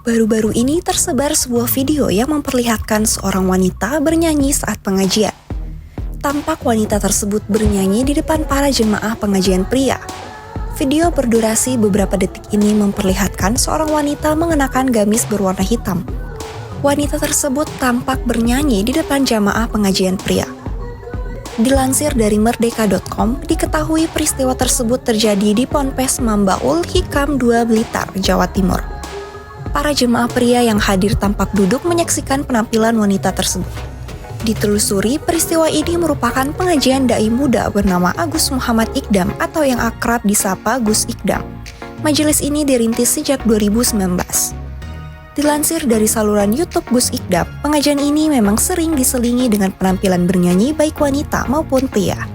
Baru-baru ini tersebar sebuah video yang memperlihatkan seorang wanita bernyanyi saat pengajian. Tampak wanita tersebut bernyanyi di depan para jemaah pengajian pria. Video berdurasi beberapa detik ini memperlihatkan seorang wanita mengenakan gamis berwarna hitam. Wanita tersebut tampak bernyanyi di depan jamaah pengajian pria. Dilansir dari merdeka.com, diketahui peristiwa tersebut terjadi di Ponpes Mambaul Hikam 2 Blitar, Jawa Timur. Para jemaah pria yang hadir tampak duduk menyaksikan penampilan wanita tersebut. Ditelusuri, peristiwa ini merupakan pengajian dai muda bernama Agus Muhammad Ikdam atau yang akrab disapa Gus Ikdam. Majelis ini dirintis sejak 2019. Dilansir dari saluran YouTube Gus Ikdam, pengajian ini memang sering diselingi dengan penampilan bernyanyi baik wanita maupun pria.